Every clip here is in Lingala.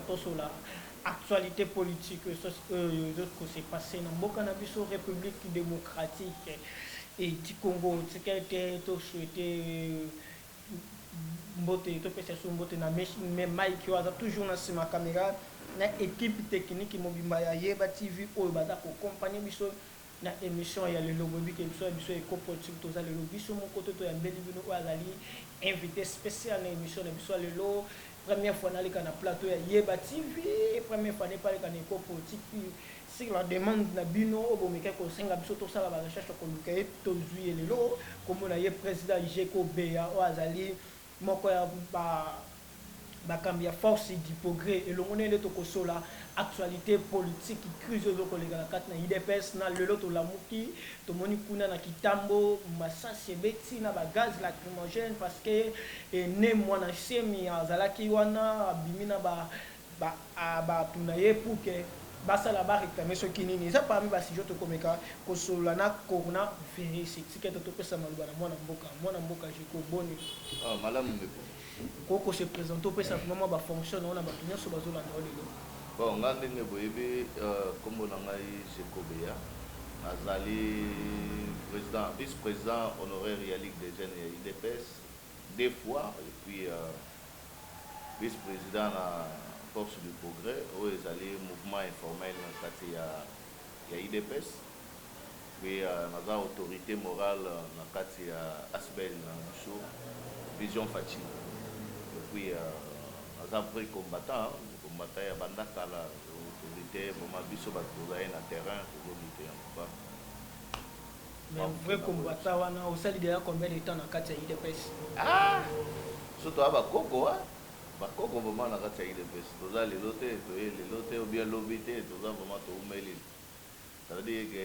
que sur la actualité politique que s'est passé dans le cannabis République démocratique et du Congo, ce qui a été souhaité mbote to pesa so mbote na me Mike waza toujours na sima caméra na équipe technique mobimba ya Yeba TV oyo baza ko accompagner biso na émission ya lelo bobi ke biso e copolitique to za lelo biso moko to ya mbeli bino oyo azali invité spécial na émission na biso lelo première fois na leka na plateau ya Yeba TV première fois ne parler na copolitique sur la demande na bino obomeka ko senga biso to sala ba recherche ko luka to zui lelo comme na ye président Jeko Beya oyo azali moko ya bakambi ya force du progrès elongonele tokosola actualité politique crise ezokolega na kati na UDPS na lelo tolamuki tomoni kuna na kitambo masasi ebeti na bagaz lacrymogène parce que ne mwana semi azalaki wana abimi na batuna ye pour que basala baréclame soki nini eza parmi basijo tokomeka kosola na coronavirus tika topesa maloba na mwana mboka jeko boni malamu mbepo koko se présente opesa vraiment bafonction na bato nyonso bazolanda lelo bon nga ndenge boyebi kombo na ngai Jeko Beya azali vice-président honoraire ya Ligue des jeunes ya UDPS 2 fois et puis vice-président na force du progrès oyo ezali mouvement informel na kati ya UDPS puis naza autorité morale na kati ya Asbel na biso Vision Fachi et puis naza vrai combattant ya bandakala autorité vraiment biso bato tozali na terrain tozolite en tout cas mais vrai combattant wana osali déjà combien de temps na kati ya UDPS surtout aba koko bakoko vraiment na kati ya UDPS toza lelo te toye lelo te ou bien lobi te toza vraiment toumeli ça veut dire que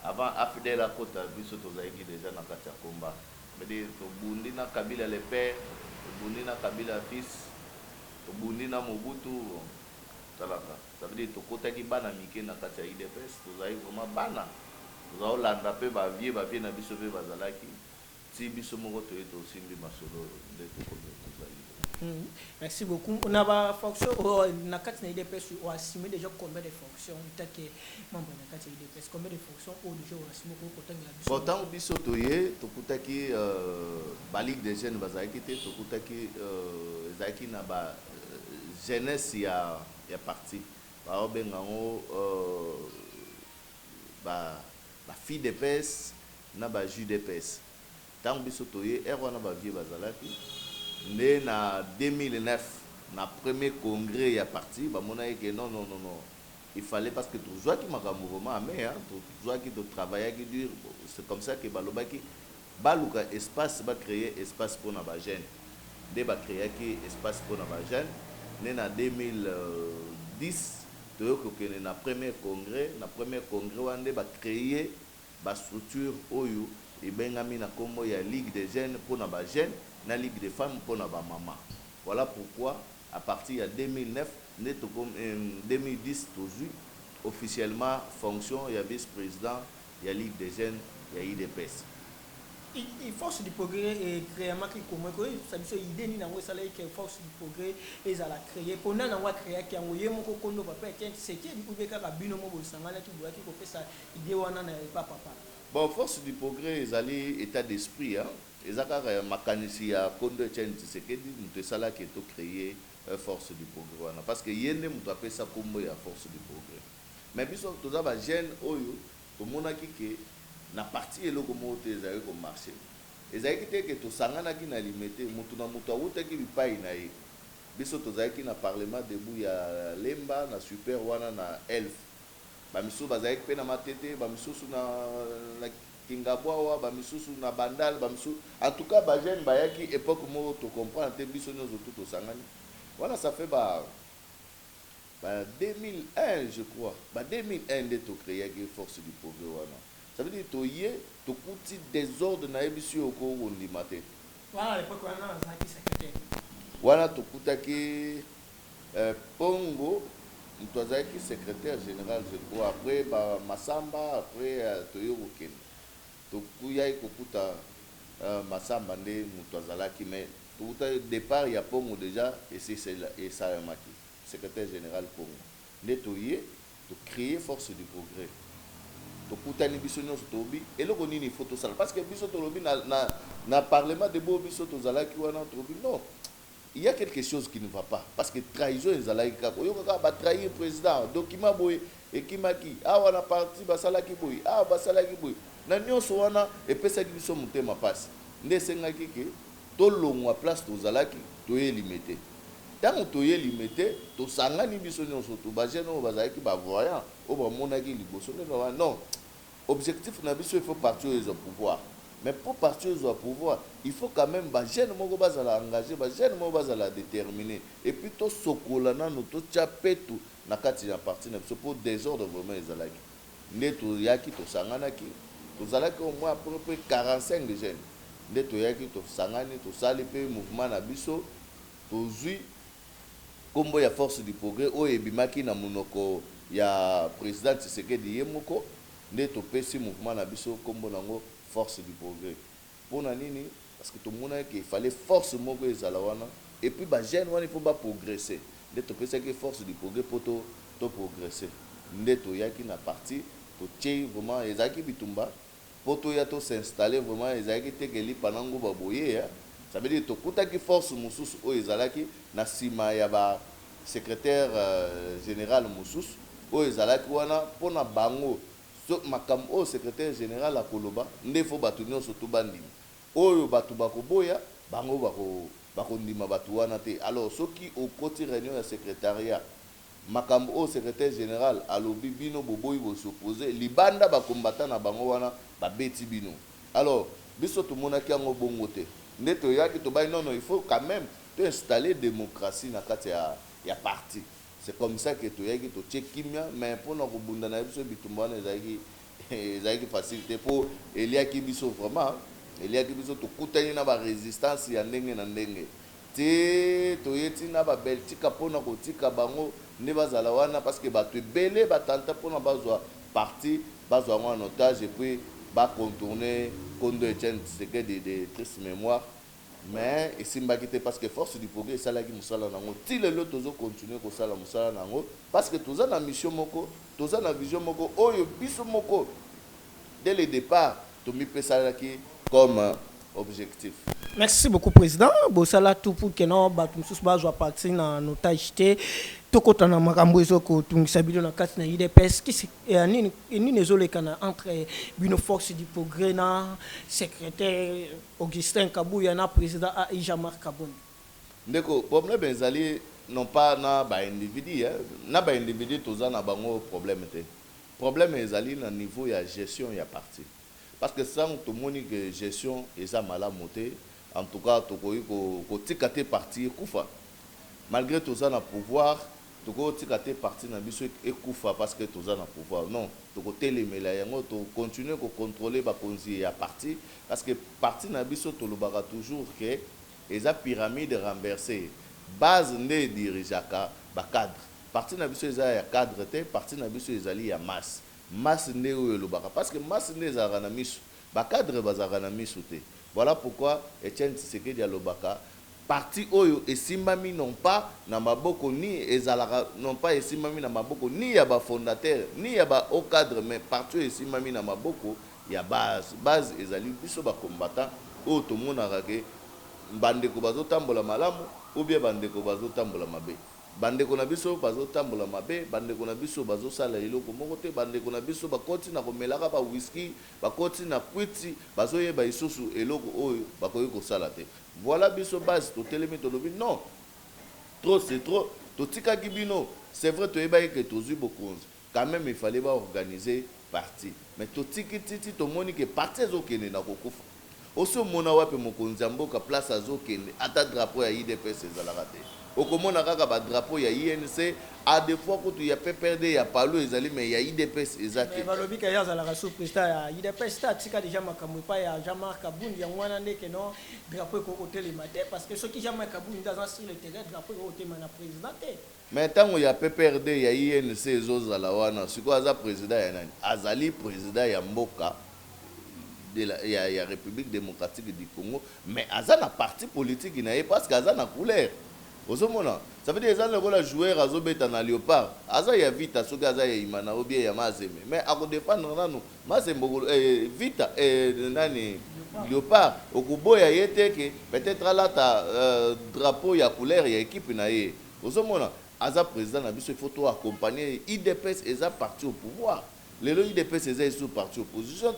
avant afidèle akota biso tozalaki déjà na kati ya combat ça veut dire tobundi na Kabila le père tobundi na Kabila fils tobundi na Mobutu talaka ça veut dire tokotaki bana mike na kati ya UDPS tozalaki vraiment bana tozolanda mpe bavie na biso mpe bazalaki ti biso moko toye tosimbi masolo nde tozali. Merci beaucoup. On a ba fonction na kati na UDPS on a assumé déjà combien de fonctions take membre na kati ya UDPS combien de fonctions au déjà on a assumé ko kotanga biso pourtant biso toye tokutaki ba Ligue des jeunes bazalaki te tokutaki ezalaki na ba jeunesse ya parti ba obengango ba fille DPS na ba JDPS tant biso toye wana ba vie bazalaki né na 2009 na premier congrès ya parti ba mona que non il fallait parce que tout qui maka mouvement mais tout qui de travailler qui dur c'est comme ça que balobaki baluka espace ba créer espace pour na ba jeune de ba créer qui espace pour na ba jeune né na 2010 to que na premier congrès wande ba créer ba structure oyo et bengami na kombo ya Ligue des jeunes pour na ba jeune na Ligue des femmes pour na ba maman. Voilà pourquoi à partir de 2009 2010 toujours officiellement fonction ya vice-président ya Ligue des jeunes ya UDPS. Il force du progrès et créama qui comment que ça biso idée ni nango sala que force du progrès et à la créer pona nango créer ki yango yemo ko kondo papa qui c'est qui di ubeka ka bino mo bosangana ki boaki ko pesa idée wana na papa. Bon, force du progrès, ils allaient état d'esprit. Ils avaient makanisi ya kondo Etienne Tshisekedi, nous sala qui est créé force du progrès. Parce que yende nous appelle ça comme la force du progrès. Mais puis tous les jeunes oyo, tout le monde a qui na parti et le comment ils avaient comme marché. Ils avaient quitté que tout sangana qui n'a limité, mutuna muta wuta qui bipai na ye. Biso tous avaient qui na parlement debout ya Lemba, na super wana na elf. Bamisu bazaik pe na matete bamisusu na Kingabwa bamisusu na Bandal bamisu en tout cas ba jeune bayaki époque mo to comprendre te biso nyozo tout sangani voilà ça fait 2001 je crois 2001 de to créer que force du progrès wana ça veut dire to yé to kuti désordre na ebisu oko wondi maté voilà l'époque wana zaki secrétaire voilà to kutaki Pongo Mtwazaki secrétaire général je crois après Masamba après Toyo Ken Tokuya kokuta Masamba nde Mtwazalaki mais Tout au départ, il y a Pongo déjà, et c'est Sarah Maki, secrétaire général Pongo. Nettoyer, de créer force du progrès. To kutani biso nyonso tobi eloko nini faut tosala parce que biso tolobi na parlement de bo biso tozalaki wana tobi non, il y a quelque chose qui ne va pas parce que trahison ezalaki kaka oyo kaka ba trahir président document boye ekimaki awa na parti basalaki boye awa basalaki boye na nyonso wana epesaki biso motema pasi nde esengaki ke tolongwa place tozalaki toyelime te ntango toyelime te tosangani biso nyonso to bagene oyo bazalaki bavoyant oyo bamonaki liboso nde baba non objectif na biso il faut partir au pouvoir mais pour partir au pouvoir il faut quand même bagene moko bazala engagé bagene moko bazala déterminé et puis tosokola nano totya petu na kati na parti na biso pour désordre vraiment ezalaki nde toyaki tosanganaki tozalaki au moins à peu près 45 jeunes nde toyaki tosangani tosali mpe mouvement na biso tozwi kombo ya force du progrès oyo ebimaki na monoko ya président Tshisekedi ye moko nde topesi mouvement na biso kombo nango force du progrès mpona nini parce que tomonaki il fallait force moko ezala wana et puis bagene wana il faut baprogresser nde topesaki force du progrès mpo toprogresser nde toyaki na parti totie vraiment ezalaki bitumba mpo toya tosinstalle vraiment ezalaki tekeli panango baboye ça veut dire tokutaki force mosusu oyo ezalaki na nsima ya ba secrétaire général mosusu oyo ezalaki wana mpona bango makambo oyo secrétaire général akoloba nde fo bato nyonso to bandima oyo bato bakoboya bango bakondima bato wana te alors soki okoti réunion ya secrétariat makambo oyo secrétaire général alobi bino boboyi bosopose libanda bakombata na bango wana babeti bino alors biso tomonaki yango bongo te nde toyaki tobai non il faut quand même installer démocratie na kati ya parti. C'est comme ça que toyaki totie kimia mais mpona kobunda na biso bitumba wana ezalaki facilité po eliaki biso vraiment eliaki biso tokutani na barésistance ya ndenge na ndenge te toyeti na babeltika mpona kotika bango nde bazala wana parce que bato ebele batanta mpona bazwa parti bazwa yango en otage et puis bacontourner Kondo Etienne Tshisekedi de triste mémoire mais esimbaki te parce que force du progrès esalaki mosala nango ti lelo tozo continuer kosala mosala nango parce que toza na mission moko toza na vision moko oyo biso moko dès le départ tomipesalaki comme objectif. Merci beaucoup président bosala tout pour que non bato mosusu bazwa parti na otage te tokotana makambo ezoko tungisa bino na kati na UDPS nini ezolekana entre bino force du progrès na secrétaire Augustin Kabuya na président Jean-Marc Kabound ndeko problème ezali non pas na ba individu na ba individu toza na bango problème te problème ezali na niveau ya gestion ya parti parce que sans tout moni que gestion eza malamu te en tout cas tokoyi kotika te parti kufa malgré toza na pouvoir tokotika te parti na biso ekufa parce que toza na pouvoir non tokotelemela yango to continuer ko contrôler bakonzi ya parti parce que parti na biso tolobaka toujours que eza pyramide renversée base nde dirigeaka ba cadre parti na biso eza ya cadre te parti na biso ezali ya masse nde oyo elobaka parce que masse nde ezalaka na miso ba cadre bazalaka na miso te voilà pourquoi Etienne Tshisekedi alobaka parti oyo esimbami non pas na maboko ni ezalaka non pas esimbami na maboko ni ya ba fondateur ni ya ba au cadre mais parti oyo esimbami na maboko ya base ezali biso ba combattant oyo tomonaka ke bandeko bazotambola malamu ou bien bandeko bazotambola mabe bandeko na biso bazotambola mabe bandeko na biso bazosala eloko moko te bandeko na biso bakoti na komelaka ba whisky bakoti na kwiti bazoyeba isusu eloko oyo bakoki kosala te voilà biso base totelemi tolobi non trop c'est trop totikaki bino c'est vrai toyebaki ke tozwi bokonzi quand même il fallait organiser parti mais totiki titi tomoni ke parti ezokende na kokufa oso mona wape mokonzi ya mboka place azokende ata drapeau ya UDPS ezalaka te okomona kaka ba drapeau ya INC a des fois kutu ya PPRD ya palo ezali mais ya UDPS ezaki balobi ka ya zalaka sous président ya UDPS ta tika déjà makambo pa ya Jean-Marc Kabound ya mwana ndeke non drapeau ko hôtel matin parce que ce qui Jean-Marc Kabound dans sur le terrain drapeau ko hôtel na président te mais tango ya PPRD ya INC ezozala wana siko aza président ya nani azali président ya mboka de la République démocratique du Congo, mais aza na parti politique inaye parce qu'aza na couleur. Ozomona, ça veut dire que les joueurs azobeta na Léopard, aza ya Vita soki aza ya Imana ou bien ya Mazembe, mais ako défendre nanu Mazembe Vita nani Léopard okuboya yete que peut-être là ta drapeau ya couleur ya équipe na ye. Ozomona, aza président na biso il faut tout accompagner IDPS eza parti au pouvoir. Les IDPS eza sous parti opposition.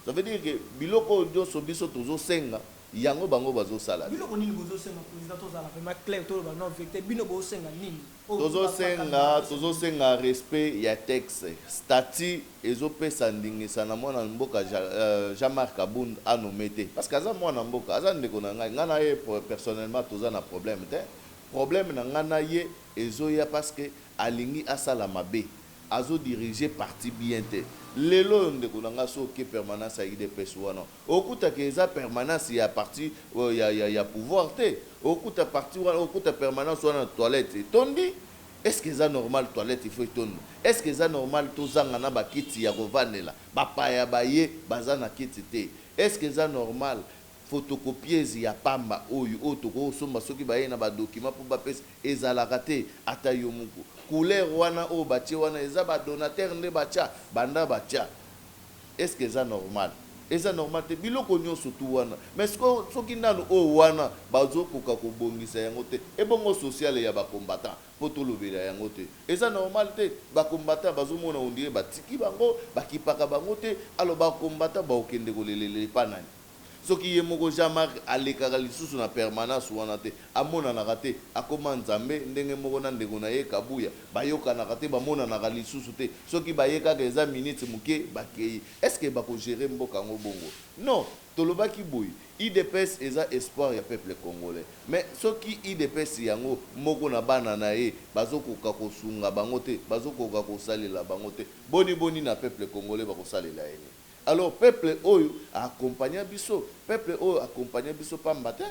Ça veut dire que biloko nyoso biso tozo senga yango bango bazo sala. Biloko nini bozo senga président to zala vraiment clair to ba non vérité bino bozo senga nini? Tozo senga respect ya texte. Statut ezo pesa ndingisa na mwana mboka Jean-Marc Kabund anomete parce que aza mwana mboka aza ndeko na ngai ngana ye personnellement toza na problème te. Problème na ngana ye ezo ya parce que alingi asala mabe. Azo diriger parti bien te. Lelo ndeko nanga soki permanence ya IDPS wana. Okuta ke eza permanence ya parti ya pouvoir te. Okuta parti wana okuta permanence wana toilette. Tondi est-ce que ça normal toilette il faut tourner? Est-ce que ça normal tozanga na bakiti ya kovandela? Bapaya baye bazana kiti te. Est-ce que ça normal photocopieuse ya pamba oyo otoko somba soki baye na ba document pour ba pesa ezalaka te ata yo muku couleur wana o batie wana eza ba donateur nde bacha banda bacha. Est-ce que ça normal? Eza normal te biloko nyonso tu wana mais soki nanu o wana bazokoka kobongisa yango te ebongo social ya ba combattant po tolobela yango te eza normal te ba combattant bazomona ondire batiki bango bakipaka bango te alo ba combattant ba okende kolelele panani soki ye moko Jean-Marc alekaka lisusu na permanence wana te amonanaka te akoma nzambe ndenge moko na ndeko na ye Kabuya bayokanaka te bamonanaka lisusu te soki bayekaka eza minute moke bakei est-ce que bakogere mboka yango bongo non tolobaki boyi IDPS eza espoir ya peuple congolais mais soki IDPS yango moko na bana na ye bazokoka kosunga bango te bazokoka kosalela bango te boni na peuple congolais bakosalela ye. Alors, peuple oyo accompagné biso, peuple oyo accompagné biso pamba te,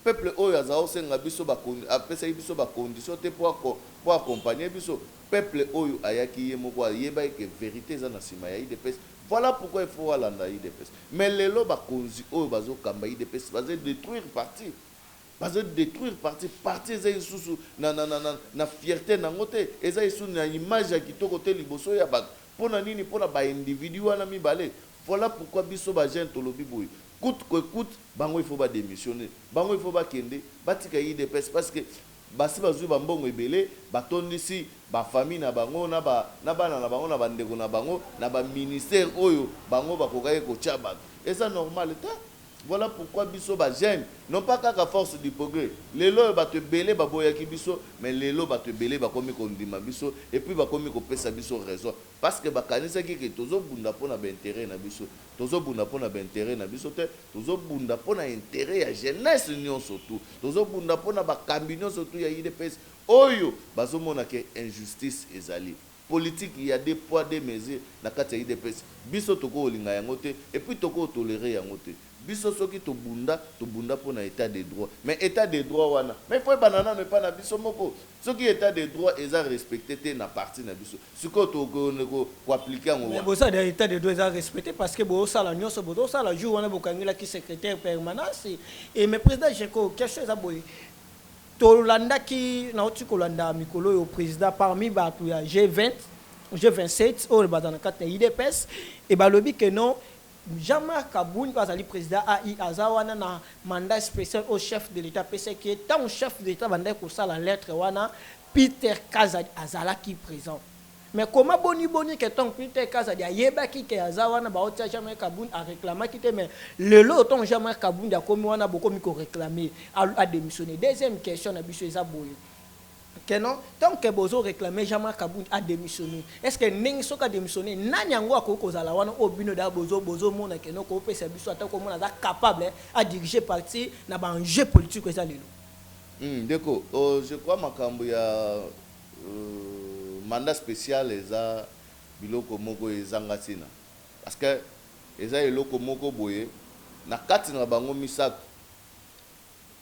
peuple oyo azao senga biso ba apesa biso ba condition te pour accompagner biso, peuple oyo ayaki ye moko yeba ke vérité za na sima ya IDPS. Voilà pourquoi il faut alanda IDPS. Mais lelo ba konzi oyo bazo kamba IDPS bazo détruire parti. Bazo détruire parti za isusu na fierté na ngote, eza isu na image ya kitoko te liboso ya ba pona nini pona ba individu wana mibale. Voilà pourquoi biso ba jeune tolobi boy coûte que coûte bango il faut ba démissionner bango il faut ba kende batika IDPS parce que basi bazui ba mbongo ebele batondisi ba famille na bango na bana na bango na bandeko na bango na ba ministère oyo bango bakokaye ko tchaba et ça normal ta. Voilà pourquoi biso ba jeune non pas qu'à force du progrès lelo ba te belé ba boyaki biso mais lelo ba te belé ba komi kondima biso et puis ba komi ko pesa biso raison parce que ba kanisa ki ke tozo bunda pona ba intérêt na biso tozo bunda pona ba intérêt na biso te tozo bunda pona intérêt ya jeunesse nyonso surtout tozo bunda pona ba kambinyo surtout ya IDPS oyo bazo mona ke injustice ezali politique il y a des poids des mesures na kati ya IDPS biso toko olinga yango te et puis toko tolérer yango te biso soki to bunda pour na état de droit mais état de droit wana mais faut banana ne pas na biso moko soki état de droit eza respecté te na parti na biso siko to ko appliquer ngo mais bosa de état de droit eza respecté parce que bo sala nyonso bo sala jour wana bokangela ki secrétaire permanence et mais président Jeko question eza boy to landa ki na oti ko landa mikolo yo président parmi batu ya G20 G27 au badana kata IDPS et balobi que non Jean-Marc Kabund azali président AI azawana na mandat spécial au chef de l'État PC qui est tant chef de l'État bandai ko sala lettre wana Peter Kazadi azala qui présent mais comment boni que tant Peter Kazadi ayeba ki ke azawana ba otia Jean-Marc Kabund a réclamé qui mais le lot tant Jean-Marc Kabund a komi wana boko mi ko réclamer a démissionner. Deuxième question na biso eza boyo que non, tant que bozo réclamé Jean-Marc Kabund a démissionné. Est-ce que Ning Soka a démissionné? Nanyango a kozala wana obino da bozo mona que non ko pesa biso ata ko mona da capable à diriger parti na ba enjeu politique eza lelo. Deko, je crois makambo ya mandat spécial eza biloko moko ezanga tina. Parce que eza eloko moko boye na kati na bango misato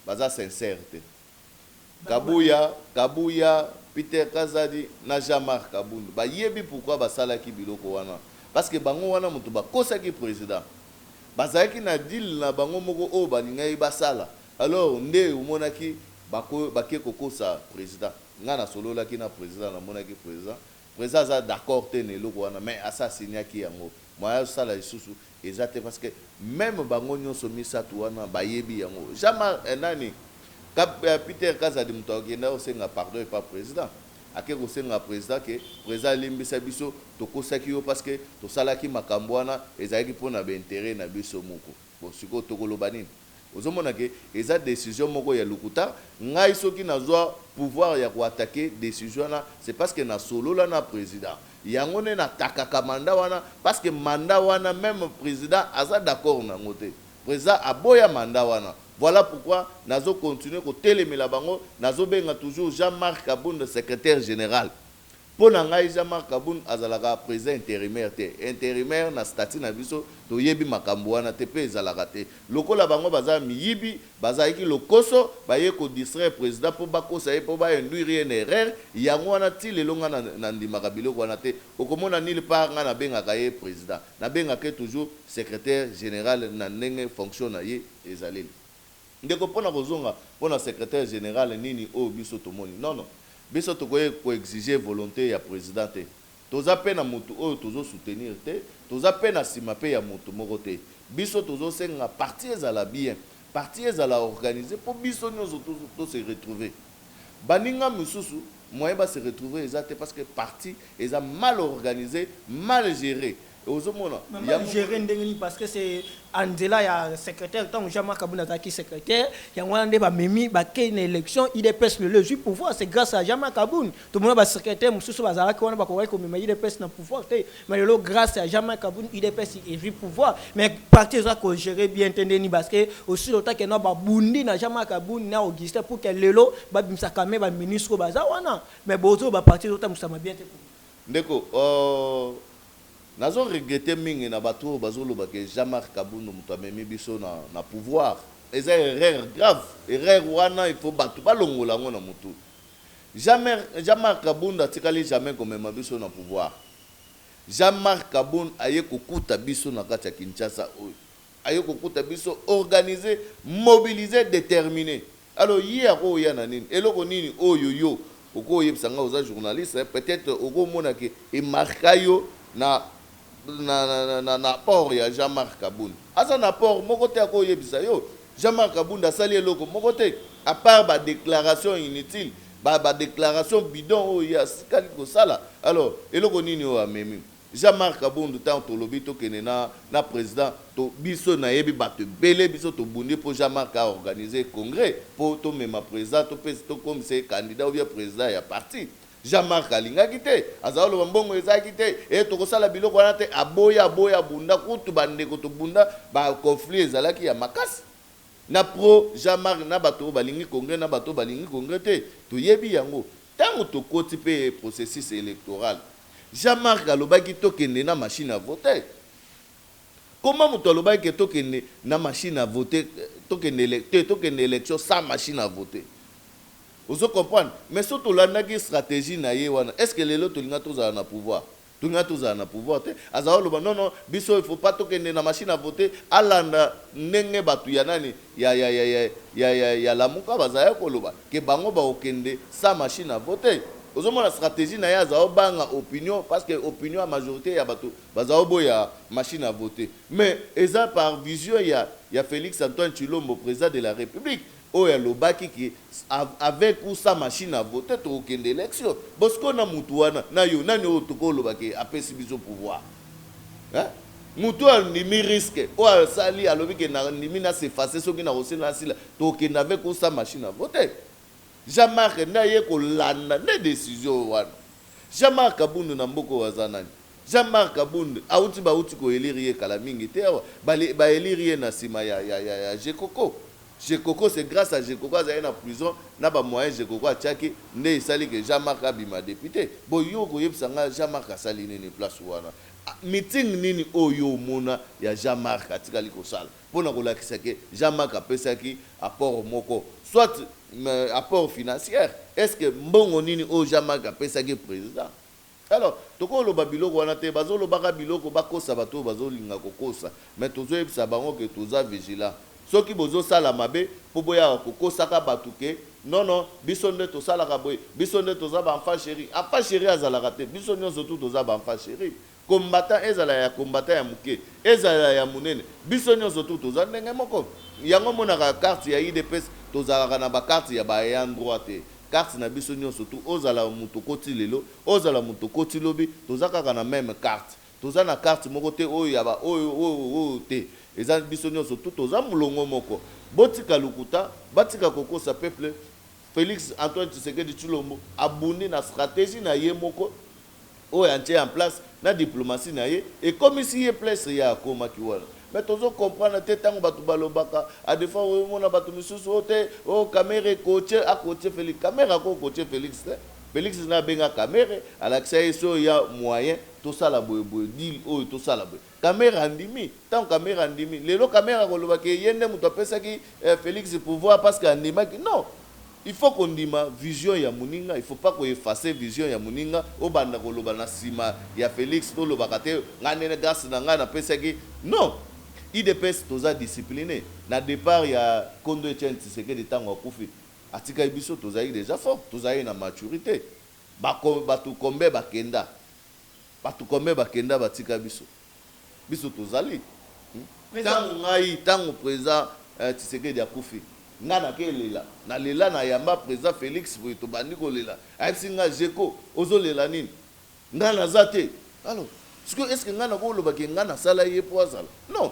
baza sincérité. Kabuya, Peter Kazadi, na Jean-Marc Kabund. Ba yebi pourquoi ba salaki biloko wana. Parce que bango wana mutu ba kosaki président. bazalaki na deal na bango moko o balingai basala alors nde omonaki bake kokosa président nga na sololaki na président namonaki président aza d'accord te na eloko wana mais asa asignaki yango moya osala lisusu eza te parce que même bango nyonso misato wana bayebi yango nani Peter Kazadi moto akenda osenga pardon et pas président ake kosenga président ke président limbisa biso tokosaki yo parce que tosalaki makambo wana ezalaki mpona baintérêt na biso moko bon sikoyo tokoloba nini ozomona ke eza décision moko ya lokuta ngai soki nazwa pouvoir ya koattaquer décision wana c'est parce que na solola na président yango ne natakaka mandat wana parce que mandat wana même président aza d'accord nango te président aboya mandat wana. Voilà pourquoi nous allons continuer à téléméla bango, nous allons toujours Jean-Marc Kaboun, secrétaire général. Pour nous, Jean-Marc Kaboun, azalaka président intérimaire. Intérimaire, na statut na biso, to yebi makamboua na tepe ezalaka te. Loko la bango baza miyibi, baza iki lokoso, baye ko distraire président pour bako saye pour ba induire une erreur. Yango wana ti le longa na ndimaka biloko wana te. Okomona nulle part nga na benga kaye président. Na benga ke toujours secrétaire général na ndenge fonction na ye ezaleli. Ndeko pona kozonga pona secrétaire général nini o biso tomoni non biso tokoye ko exiger volonté ya président te toza pe na mutu o tozo soutenir te toza pe na sima pe ya mutu moko te biso tozo senga parti ezala bien parti ezala organisé pour biso nyonso to se retrouver baninga mususu moyen ba se retrouver ezate parce que parti eza mal organisé mal géré. Gérer ndengeni parce que c'est Andela ya secrétaire tant Jean-Marc Kaboun qui secrétaire il y a un débat mimi ba une élection IDPS le jeu pouvoir c'est grâce à Jean-Marc Kaboun tout le monde ba secrétaire mususu bazala ko wana ba ko comme IDPS na pouvoir mais le grâce à Jean-Marc Kaboun IDPS il pouvoir mais parti ça ko gérer bien entendeni parce que aussi longtemps que na ba bundi na Jean-Marc Kaboun na Augustin pour que lelo ba bimsa kamé ba ministre baza wana mais bozo ba parti longtemps musama bien te ndeko nazo regretter mingi na bato bazoloba ke Jean-Marc Kaboun mutu amemi biso na pouvoir eza erreur grave erreur wana il faut bato balongola ngo na mutu Jean-Marc Kaboun atikali jamais komema biso na pouvoir Jean-Marc Kaboun aye kokuta biso na kati ya Kinshasa oyo aye kokuta biso organiser mobiliser déterminer alors hier oya na nini eloko nini oyo yo oko yebsanga oza journaliste peut-être oko mona ke e marka yo na port ya Jean-Marc Kaboun asa na port moko te ko yebisa yo Jean-Marc Kaboun asali eloko moko te à part ba déclaration inutile ba déclaration bidon o ya sikali ko sala alors eloko nini o amemi Jean-Marc Kaboun tant to lobi to kenena na président to biso na yebi bato belé biso to bundi pour Jean-Marc a organiser congrès pour to même président to comme c'est candidat ou bien président ya parti Jean-Marc alingaki te azalo mbongo ezaki te et tokosala biloko wana te aboya bunda kutu bandeko to bunda ba conflit ezalaki ya makasi na pro Jean-Marc na bato balingi congrès na bato balingi congrès te to yebi yango tango to koti pe processus électoral Jean-Marc alobaki tokende na machine à voter comment muto alobaki tokende na machine à voter tokende élection sans machine à voter. Vous comprenez? Mais surtout la stratégie na yewana. Est-ce que les autres linga tous na pouvoir? Tunga tous na pouvoir te. Azao non biso il faut pas tokende na machine à voter alanda nenge batu ya nani ya lamuka bazaya koloba ke bango ba okende sa machine à voter. Ozomona la stratégie na ya zao banga opinion parce que opinion à majorité ya batu bazao boya machine à voter. Mais eza par vision ya Félix Antoine Tshilombo président de la République. Oya lobaki ki avec ou sa machine à voter to okende élection bosko na mutu wana na yo nani o to ko lobaki apesi biso pouvoir hein mutu ni risque o sali alobi ke na ni na s'effacer soki na osela sila to okende avec ou sa machine à voter Jean-Marc na ye ko landa ne décision wana Jean-Marc Kaboun na mboko wazanani Jean-Marc Kaboun auti ba uti ko eliri kala mingi te ba eliri na sima ya Jekoko Jekoko, c'est grâce à Jekoko qu'il y a une prison, n'a pas moyen Jekoko a tchaki, ne sali que Jean-Marc Abima député. Bon yo ko yebsanga Jean-Marc asali ni place wana. Meeting nini oyo mona ya Jean-Marc atikali ko sala. Pona ko lakisa ke Jean-Marc apesaki apport moko, soit apport financier. Est-ce que mbongo nini o Jean-Marc apesaki président? Alors toko lo babiloko wana te bazo lo baka biloko bakosa bato bazo linga kokosa mais tozo ebisa bango que toza vigilant soki bozo sala mabe po boya kokosa ka batuke non biso nde to sala ka boy biso nde toza ba enfant chéri enfant chéri azala te biso nyonso tout toza ba enfant chéri combattant ezala ya combattant ya muke ezala ya munene biso nyonso tout toza ndenge moko yango monaka carte ya IDPS tozalaka na ba carte ya ba ayant droit te carte na biso nyonso tout ozala mutu koti lelo ozala mutu koti lobi toza kaka na même carte toza na carte moko te oyo ya ba oyo te eza biso nyonso tout toza mulongo moko botika lukuta batika kokosa peuple Félix Antoine Tshisekedi Tshilombo abundi na stratégie na ye moko oyo antie en place na diplomatie na ye et comme si ye place ya akoma ki wana mais tozo comprendre te tango batu balobaka a des fois on a batu misusu ote o caméra coach a coach Félix caméra ko coach Félix Félix na benga caméra à l'accès so ya moyen tout ça la boy deal o tout ça la boy caméra ndimi tant caméra ndimi lelo caméra ko lobaka yende muto pesa ki Félix pouvoir parce que ndima non. Il faut qu'on dise vision ya muninga, il faut pas qu'on efface vision ya muninga au banda koloba na sima ya Félix to lobaka te ngane gas na ngana pesa ki non. IDPS toza discipliné na départ ya Kondo Etienne Tshisekedi tango akufi atika biso toza déjà fort toza na maturité batu kombe bakenda batika biso tozali tango ngai tango président Tshisekedi akufi ngana ke lela na lela na yamba président Félix boy to bandi ko lela asinga jeko ozo lela nini ngana zate alors est-ce que ngana ko loba ke ngana sala ye poisala non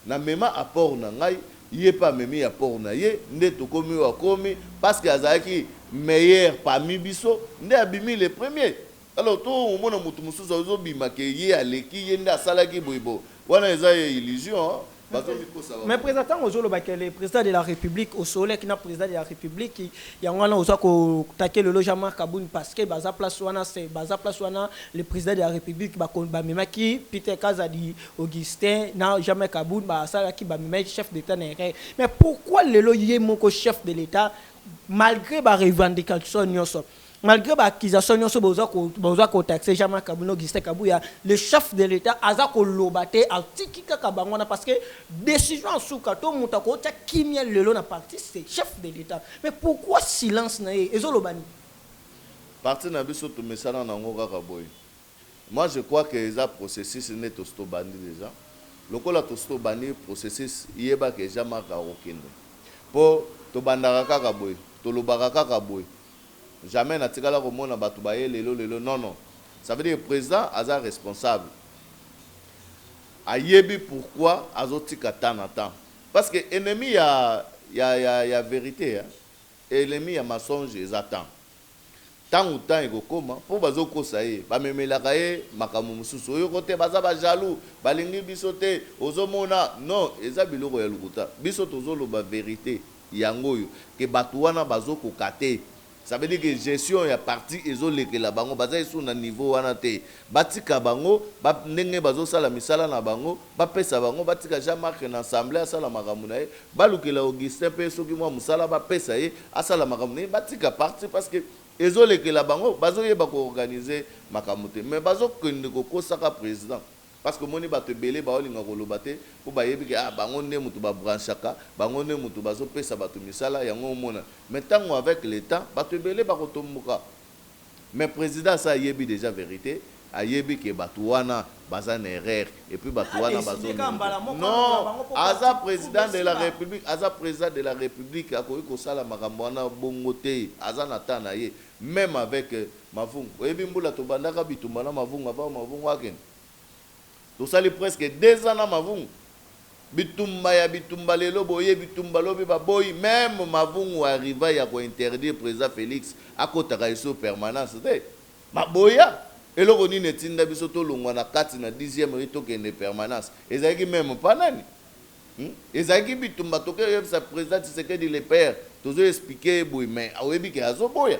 na mema apport na ngai ye pas memi apport na ye nde to komi wa komi parce que azaki meilleur parmi biso nde abimi le premier alors to mona mutu mususu ozo bima ke ye aleki ye nde asala ki boybo wana eza illusion. Mais président le président de la République au soleil qui n'a président de la République il y a un autre qui taquer le logement Kaboun parce que baza place wana c'est baza place wana le président de la République ba même qui Peter Kazadi Augustin n'a jamais Kaboun ba ça qui ba même chef d'état n'est mais pourquoi le loyer mon chef de l'état malgré ba revendication nyonso malgré l'accusation de taxer jamais Kabuno Gisté Kabouya, le chef de l'État a lobate à Tikika Kabangwana parce que décision en Soukato Moutako qui m'a le long à parti c'est chef de l'État. Mais pourquoi silence nae ezolobani? Parti na biso to mesana na ngoka kaboy. Moi je crois que les processus n'est to stobani déjà. Lokola to stobani processus yeba que jamais ka okende. Po to bandaka kaboy, to lobaka kaboy. Jamais na tikala komona batu baye lelo non ça veut dire que le président est responsable ayebi pourquoi azotika temps parce que ennemi ya vérité hein ennemi ya mensonge ezatan tant ou temps ekokoma po bazokosa ye bamemelaka ye makambo mususu oyo kote baza ba jaloux balingi biso te ozomona non eza biloko ya lukuta biso tozoloba vérité yango yo ke batu wana bazokoka te. Ça veut dire que gestion ya parti ezolekela bango baza isu na niveau wana te batika bango ba ndenge bazo sala misala na bango ba pesa bango batika Jean-Marc na assemblée asala makambo na ye balukela Augustin pe soki mwa musala ba pesa ye asala makambo na ye batika parti parce que ezolekela bango bazo yeba ko organiser makambo te mais bazo kende ko kosaka président parce que moni bato belé ba olinga ko lobate po ba yebi ke bango nde mutu ba branchaka bango nde mutu bazo pesa bato misala yango mona mais tango avec l'état bato belé ba ko tomboka mais président ça yebi déjà vérité ayebi ke bato wana baza na erreur et puis bato wana bazo non aza président de la république akoyi ko sala makambo wana bongo te aza na tana ye même avec mavungu oyebi mbula to bandaka bitumba na mavungu ava mavungu akene tout ça presque 2 ans na mavungu bitumba lelo boye bitumba lobi baboyi même mavungu arriva ya ko interdire président Félix akotaka iso permanence te baboya eloko nini etinda biso to longwa na kati na 10e rito kende permanence ezaki même pas nani ezaki bitumba toke yebisa président Tshisekedi le père tozo expliquer boy mais awebi ke azoboya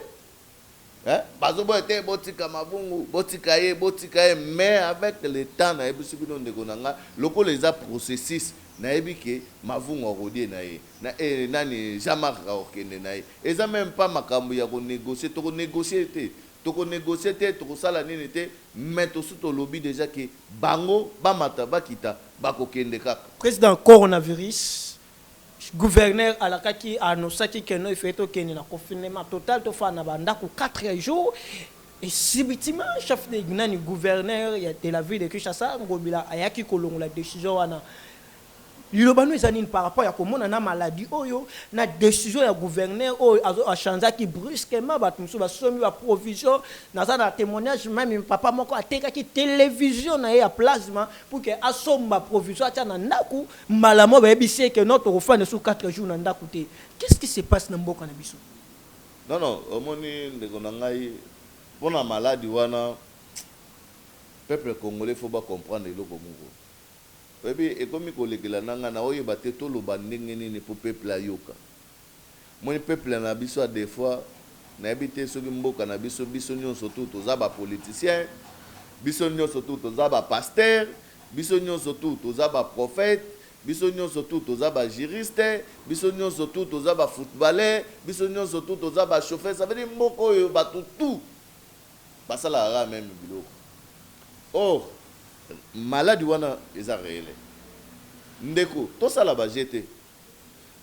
bazoboya te botika mabungu botika ye mais avec le temps na yebi sibino ndeko nanga loko les processus na yebi ke mavungu akodie na ye na nani Jean-Marc okende na ye eza même pas makambo ya ko négocier te toko négocier te toko sala nini te mais to suto lobby déjà que bango ba mata ba kita ba ko kende kaka président coronavirus gouverneur alakaki anosaki que no fait to kende na confinement total to fa na banda ko 4 jours et subitement chef de gnani gouverneur de la ville de Kinshasa ngobila ayaki kolongola décision wana Lilobano ezanine par rapport à comment on a maladie oyo na décision ya gouverneur oyo a changé qui brusquement batumso ba somi ba provision na ça na témoignage même papa moko ateka ki télévision na ya plasma pour que asomba provision atia na ndaku malamo ba ebise que notre enfant ne sous 4 jours na ndaku te. Qu'est-ce qui se passe na mboka na biso? Non non, omoni ndeko na ngai pona maladie wana peuple congolais faut pas comprendre eloko moko. Et puis, et comme il y a des gens qui ont peuple ayoka. Mon peuple na biso des fois, na habité ceux qui mboka na biso biso nyon surtout aux aba politiciens, biso nyon surtout aux aba pasteurs, biso nyon surtout aux aba prophètes, biso nyon surtout aux aba juristes, biso nyon surtout aux aba footballeurs, biso nyon surtout aux aba chauffeurs. Ça veut dire mboko yo ba tout. Ba sala ra même biloko. Or maladie wana eza réel ndeko to sala ba jeté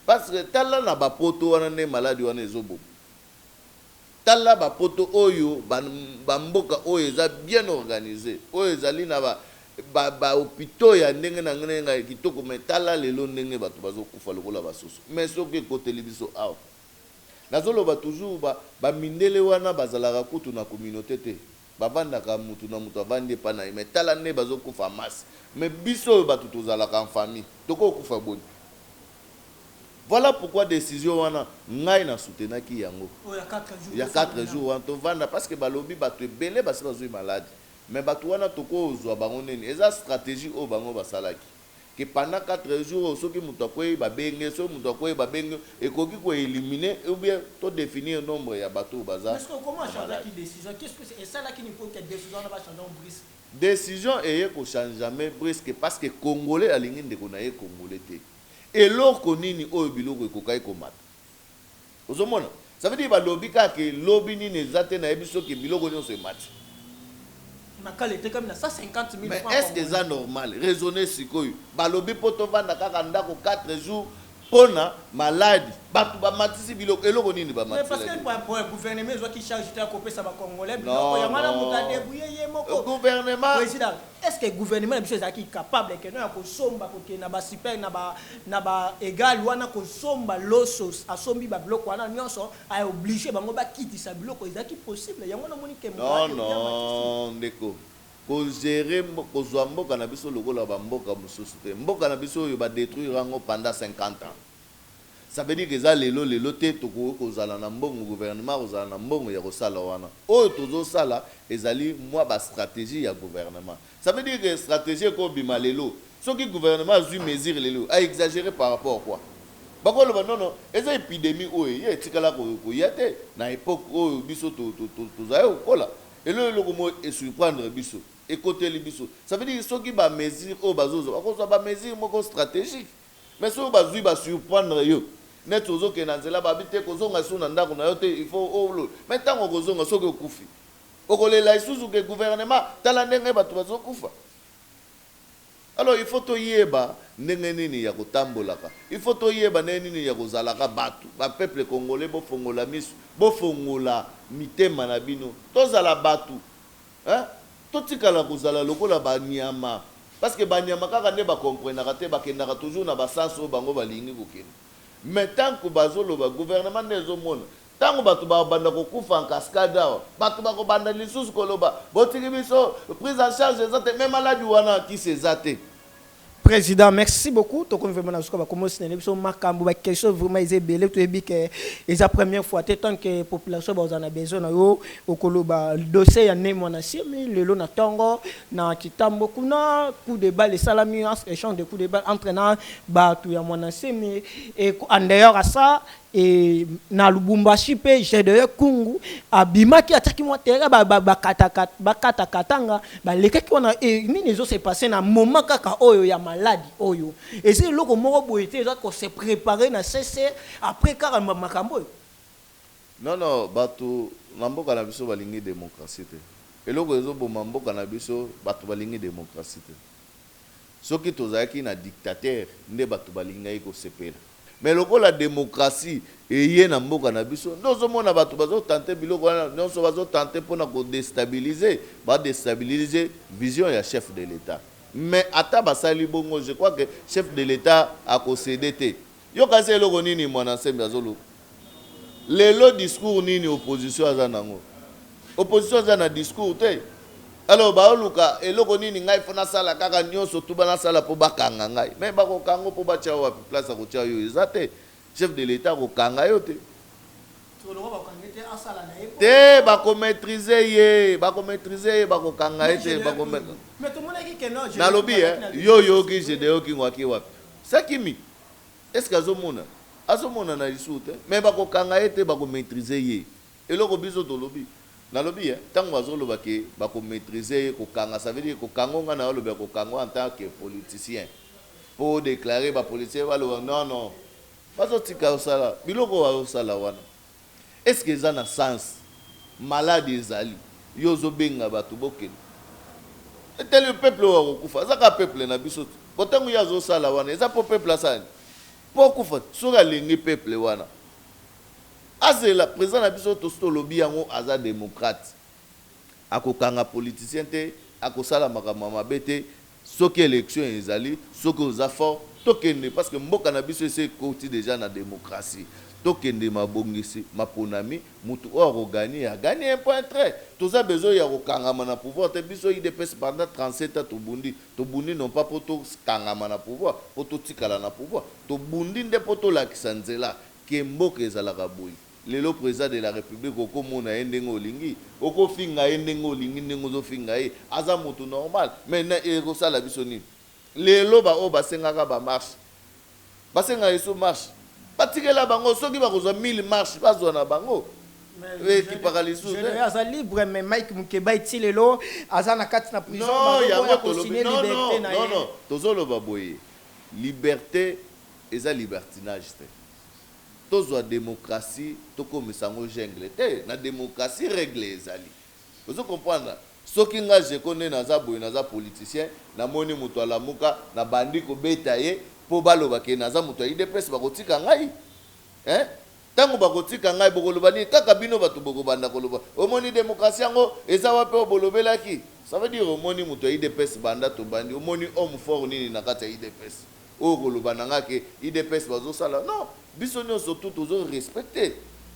parce que tala na ba poto wana ne maladie wana ezobo tala ba poto oyo ba mboka oyo eza bien organisé oyo ezali na ba hôpitaux ya ndenge na ngenga kitoko mais tala lelo ndenge bato bazokufa lokola basusu mais soki ekoteli biso awa nazoloba toujours ba mindele wana bazalaka kutu na communauté te babandaka mutu na mutu avandi pana mais tala ne bazokufa masse mais biso batu tozalaka en famille toko kufa boni. Voilà pourquoi décision wana ngai na soutenaki yango il y a 4 jours wana tovanda parce que balobi batu ebele basi bazwi malade mais batu wana toko ozwa bango nini eza stratégie o bango basalaki que pendant 4 jours soki mutu akoyi babenge so mutu akoyi babenge ekoki ko éliminer ou bien to définir nombre ya bato baza. Est-ce que comment changer qui décision? Qu'est-ce que c'est ça là qui nous faut que décision na ba changer en brise? Décision eye ko change jamais brisque parce que congolais alingi ndeko na ye congolais te. Et loko nini oyo biloko ekokai komata. Ozomona? Ça veut dire ba lobby ka ke lobby nini ezate na ebiso ke biloko nyonso emati. Mais est-ce que c'est normal? Raisonner sikoyo. Balobi poto vanda kaka ndako 4 jours pona maladie. Batu ba matisi biloko eloko nini ba matisi. Mais parce que pour le gouvernement ils ont qui charge ta copier ça va congolais. Non. Il y a mal muta débrouiller moko. Gouvernement. Président, est-ce que le gouvernement est capable que nous ko somba ko na ba super na ba égal wana ko somba losos a sombi ba biloko wana nyonso a obligé bango ba quitter sa biloko ezaki possible. Il y a mona moni ke non ndeko. Ko gérer ko zwa mboka na biso lokola ba mboka mususu te. Mboka na biso yo ba détruire rango pendant 50 ans. Ça veut dire que ça lelo te toko ko zala na mbongo gouvernement ko zala na mbongo ya ko sala wana. O tozo sala ezali moi ba stratégie ya gouvernement. Ça veut dire que stratégie ko bima lelo. Soki gouvernement a eu mesure lelo a exagéré par rapport à quoi? Bakolo ba non eza épidémie oyo ye tikala ko yate na époque oyo biso to zayo kola. Et le comment est surprendre biso. Et côté les biso. Ça veut dire ceux qui ba mesure au bazozo. À cause ba mesure moko stratégique. Mais ceux bazui ba surprendre yo. Net ozo ke nanzela ba bité kozonga suna ndako na yote il faut olo. Mais tant kozonga soki okufi. Okolela isuzu ke gouvernement tala ndenge batu bazokufa. Alors il faut to yeba ndenge nini ya kotambolaka. Il faut to yeba ndenge nini ya kozalaka batu. Ba peuple congolais bo fongola misu, bo fongola mitema na bino. Tozala batu. Hein? Totikala kozala lokola banyama. Parce que banyama kaka ne ba comprendre te ba kendaka toujours na ba sens o bango balingi kokende. Mais tant que bazolo ba gouvernement nezo mona. Tant que batu ba banda kokufa en cascade batu ba ko banda lisusu koloba. Botiki biso prise en charge ezate même maladie wana qui se zate. Président, merci beaucoup. Donc, on veut commencer à question vraiment belé tout est que la première fois tant que population en a besoin au dossier ya né mon ancien mais le lo na tongo na kitambo kuna coup de balle salami échange de coups de balle entraînant ba tout ya mon ancien mais et en dehors à ça et na Lubumbashi pe j'ai de kungu abimaki ataki mo terrain ba katanga ba lekaki wana et nini zo s'est passé na moment kaka oyo ya maladie oyo et c'est loko moko boité ça ko se préparer na cesse après car makambo Non, bato na mboka na biso balingi démocratie te. Eloko ezoboma mboka na biso bato balingi démocratie te. Soki tozalaki na dictateur nde bato balingai kosepela. Mais lokola démocratie eye na mboka na biso ndozomona bato bazotante biloko wana nyonso bazotante mpona kodestabiliser badestabiliser vision ya chef de l'État. Mais ata basali bongo, je crois que chef de l'État a concédé te. Yo kasi eloko nini mwana nsembe azolo lelo discours nini opposition aza nango. Opposition aza na discours te. Alors baoluka eloko nini ngai fona sala kaka nyonso tuba na sala po bakanga ngai. Mais bako kango po bacha wa place ko tia yo ezate chef de l'État ko kanga yo te. Te bako maîtriser ye, bako kanga ete bako mettre. Mais tout le monde dit que non. Na lobby yo ki je de ki ngwa ki wa. Sakimi. Est-ce que azomona na lisu te? Mais bako kanga ete bako maîtriser ye. Eloko biso to lobby. Na lobby tant bazoloba ke bako maîtriser ko kanga, ça veut dire ko kango na loba ko kango en tant que politicien. Pour déclarer ba policier walo non. Bazotika osala. Biloko wa osala wana. Est-ce que ça a un sens? Malade ezali. Yozo benga batu bokene. Tel le peuple wa kokufa. Zaka peuple na biso. Botangu yazo sala wana. Eza po peuple asani. Po kufa. Sura lingi peuple wana. Azela président na biso to sto lobby yango aza démocrate. Akokanga politicien te, akosala makambo mabe te. Soki élection ezali, soki oza fort, tokende parce que mboka na biso c'est côté déjà na démocratie. Tokende mabongisi maponami mutu oro gagner a gagner 1.3 toza besoin ya kokangama na pouvoir te biso IDPS pendant 37 ans tobundi non pas pour to kangama na pouvoir pour to tikala na pouvoir tobundi nde poto la kisanzela ke mboka ezalaka boyi lelo président de la république okomona endengo olingi okofinga endengo olingi ndengo zo finga aza mutu normal mais na ekosala biso nini lelo ba o basengaka ba marche basenga eso marche batikela bango soki bakozwa 1000 marche bazwa na bango qui paralyse tout aza libre mais Mike Mukeba itilelo aza na kati na prison non tozoloba boye liberté eza libertinage te tozwa démocratie tokomisa ngo jungle te na démocratie règle ezali vous comprendre soki nga je connais naza boye naza politicien na moni muto alamuka na bandi ko beta ye po baloba ke naza muto IDPS bakotika ngai tango bakotika ngai bokoloba ni kaka bino bato bokobanda koloba omoni démocratie yango eza wape obolobelaki ça veut dire omoni muto IDPS banda to bandi omoni homme fort nini na kati ya IDPS okoloba nanga ke IDPS bazosala non biso nyonso tout tozo respecter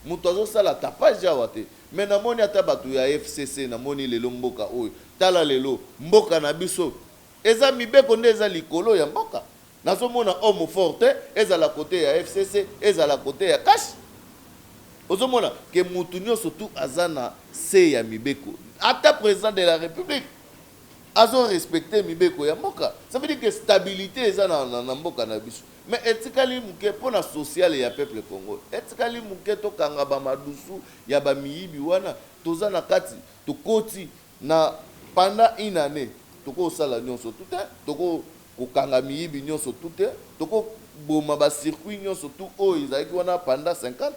muto azosala tapage awa te mais namoni ata bato ya FCC namoni lelo mboka oyo tala lelo mboka na biso eza mibeko nde eza likolo ya mboka nazomona homme forte ezala côté ya FCC ezala côté ya cash ozomona ke mutu nyonso tout azana se ya mibeko ata président de la république azo respecter mibeko ya mboka ça veut dire que stabilité eza na mboka na biso mais etikali muke pona social ya peuple Congo etikali muke to kanga ba madusu ya ba miyibi wana toza na kati tokoti na pendant une année toko sala nyonso tout toko kokanga miyibi nyonso tout toko boma ba circuit nyonso tout o izaki wana pendant 50 ans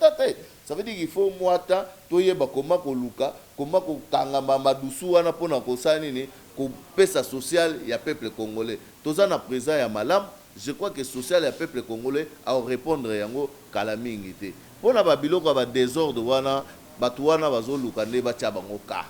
ça veut dire qu'il faut moata toyeba koma koluka koma kokanga ba madusu wana pona kosala nini ko pesa social ya peuple congolais toza na présent ya malam. Je crois que social et le peuple congolais a répondre yango kala mingi te pona ba biloko ba désordre wana batu wana bazoluka nde bacha bango ka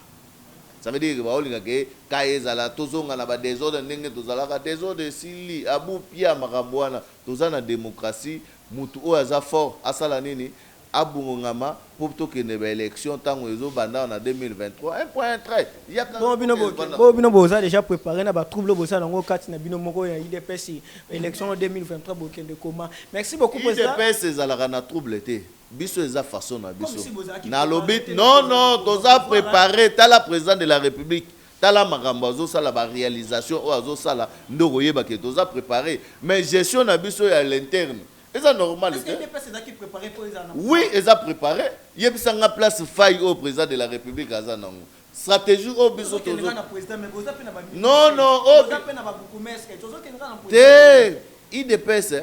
ça veut dire que baolinga ke ka ezala tozonga na ba désordre ndenge tozalaka désordre sili abu pia makambo wana toza na démocratie mutu oyo aza fort asala nini abungama pour tokende ba élection tango ezo banda na 2023 1.3 bon bino boza déjà préparé na ba trouble boza nango kati na bino moko ya IDPS élection 2023 bokende comment merci beaucoup président IDPS ezalaka na trouble te biso eza façon na biso na lobit non toza préparé tala président de la république tala makambo azosala ba réalisation o azosala ndoko yeba ke toza préparé mais gestion na biso ya l'interne. C'est normal. Est-ce que l'IDPS est préparé pour les annonces? Oui, ils ont préparé. Il y a une place faille au président de la République. Stratégie au biso. Non. IDPS,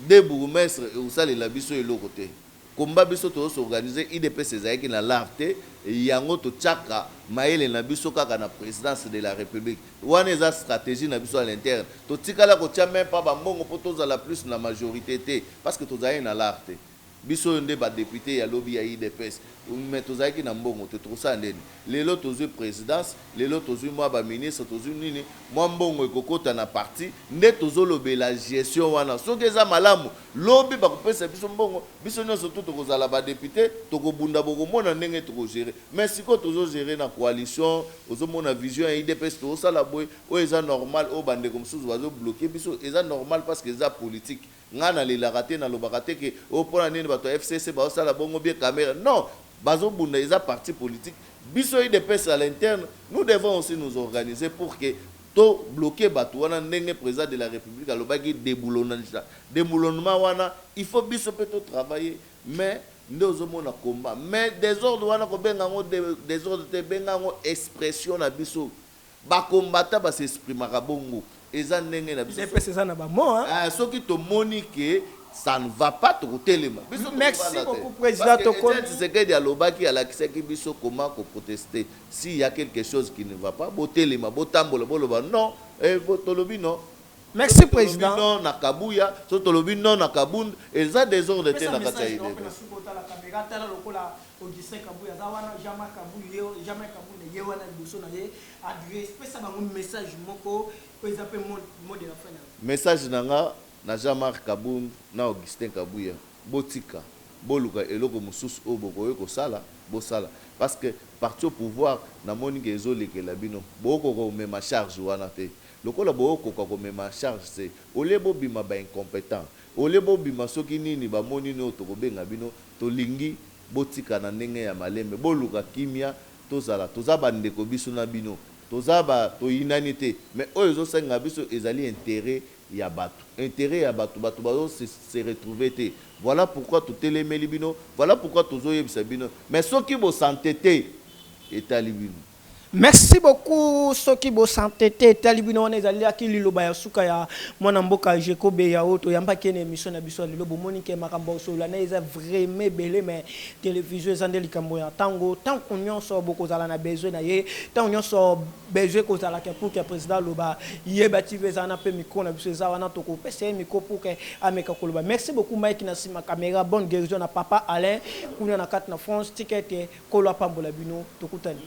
des bourgmestres, vous savez, la biso est l'autre côté. combat biso to s'organiser IDPS ezaki na l'arte yango to tchaka maele na biso kaka na présidence de la République wana eza stratégie na biso à l'interne to tikala ko tia même pas ba mbongo po to za la plus na majorité té parce que to za na l'arte biso nde ba député ya lobby ya IDPS mais to za ki na mbongo to ça ndeni lelo to zu présidence lelo to zu moi ba ministre to zu nini moi mbongo ekokota na parti nde to zo lobela gestion wana soki eza malamu lobby ba kopesa biso mbongo biso nyonso to to kozala ba député to kobunda bokomona ndenge to ko gérer mais siko to zo gérer na coalition ozo mona vision ya IDPS to sala boy o eza normal o bande comme sous bazo bloquer biso eza normal parce que eza politique ngana lila raté na lobaka te ke o pona nini bato FCC ba sala bongo bien caméra non bazo bunda eza parti politique biso IDPS à l'interne nous devons aussi nous organiser pour que to bloquer bato wana ndenge président de la République alobaki déboulonnement wana il faut biso peut travailler mais nous avons un combat mais désordre wana ko benga ngo désordre te benga ngo expression na biso ba combattant ba s'exprimera bongo eza ndenge na biso IDPS eza na ba mo hein soki to monique ça ne va pas te téléma. Merci beaucoup, Président Tokon. C'est que dialogue qui a l'accès qui biso comment protester. S'il y a quelque chose qui ne va pas, botelema, botambola, boloba non, botolobi non. Merci, Président. Non, na Kabuya, sotolobi non na Kabund, et ça des ordres de terre na Kataïde. Message nanga na Jean-Marc Kaboun na Augustin Kabuya botika boluka eloko mususu o bokoyo ko sala bo sala parce que parti au pouvoir na moni gezo lekela bino boko ko mema charge wana te lokola boko ko mema charge c'est ole bo bima ba incompétent ole bo bima soki nini ba moni no to ko benga bino to lingi botika na ndenge ya malembe boluka kimia tozala tozaba ndeko biso na bino tozaba to inanité mais oyo zo senga biso ezali intérêt ya batu intérêt ya batu batu bazo se retrouver te voilà pourquoi tout les melibino voilà pourquoi tozo yebisa bino mais soki bo santé te etali bino. Merci beaucoup soki bo santé te talibino wana ezali akili loba ya suka ya mwana mboka Jekobe ya oto yamba kene émission na biso lelo bomoni ke makambo so la na eza vraiment belé mais télévision ezande likambo ya tango tant qu'on so boko zala na besoin na ye tant on so besoin ko zala ke pour que président loba yeba tiveza na pe micro na biso za wana to ko pese micro pour que ameka koloba. Merci beaucoup Mike na sima caméra bonne guérison na papa Alain kuna na 4 na France ticket ko la pambola bino to kutani.